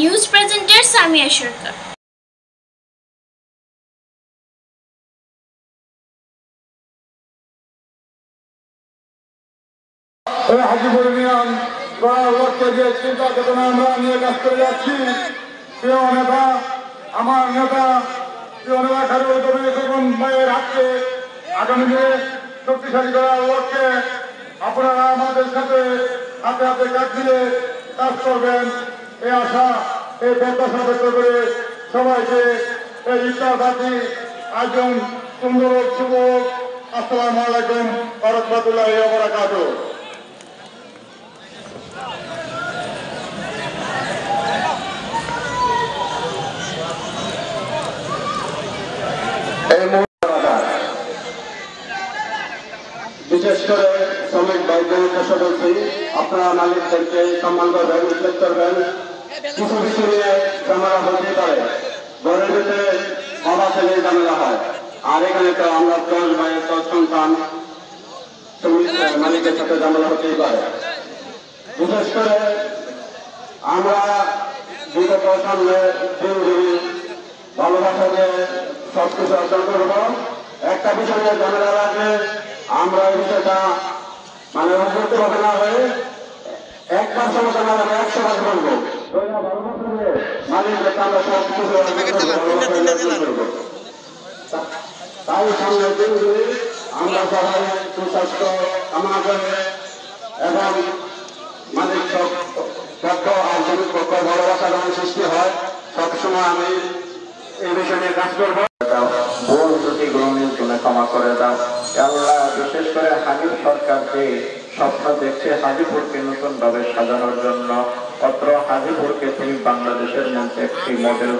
News presenter Samia সরকার। Hajipur union গড়ার লক্ষ্যে যে চিন্তা চেতনা আমরা নিয়ে কাজ করে যাচ্ছি, প্রিয় নেতা, আমার নেতা, প্রিয় নেতা খালিদুল কবির খোকন ভাইয়ের হাতকে আগামী দিনে শক্তিশালী করার লক্ষ্যে আপনারা আমাদের সাথে হাতে হাতে কাজ দিয়ে কাজ করবেন, এই আশা, এই প্রত্যাশা ব্যক্ত করে সবাইকে এই ইফতার পার্টি আয়োজন সুন্দর শুভ। আসসালামু আলাইকুম ওয়া রাহমাতুল্লাহি ওয়া বারাকাতুহু। বিশেষ করে শ্রমিক ভাইদের বলছি, আপনারা মালিকদেরকে সম্মান করবেন, উল্লেখ করবেন। কিছু কিছু নিয়ে ঝামেলা হতে পারে, ঘরের ভিতরে বাবা ছেলে ঝামেলা হয়, আর এখানে তো আমরা 10 ভাইয়ের 10 সন্তান, শ্রমিক মালিকের সাথে ঝামেলা হতেই পারে। বিশেষ করে আমরা বিগত সামনে দিনগুলি ভালোবাসা দিয়ে সবকিছু অর্জন করব। একটা বিষয়ে ঝামেলা লাগলে আমরা এই বিষয়টা উন্নতি হবে না হয়ে একবার সমস্যা না হলে 100 বার করবো। মালিকদেরকে আমরা সবকিছু করবো। তাই সামনের দিনগুলি আমরা সবাই সুস্বাস্থ্য কামনা করে এবং মালিক পক্ষ আর শ্রমিক পক্ষ ভালোবাসা যখন সৃষ্টি হয়, সবসময় আমি এই বিষয় নিয়ে কাজ করবো। ভুল ত্রুটি গ্রহণের জন্য ক্ষমা করে দাও আল্লাহ। বিশেষ করে হাজির সরকার যে স্বপ্ন দেখছে হাজিপুরকে নতুন ভাবে সাজানোর জন্য, অত্র হাজিপুরকে তিনি বাংলাদেশের মধ্যে একটি মডেল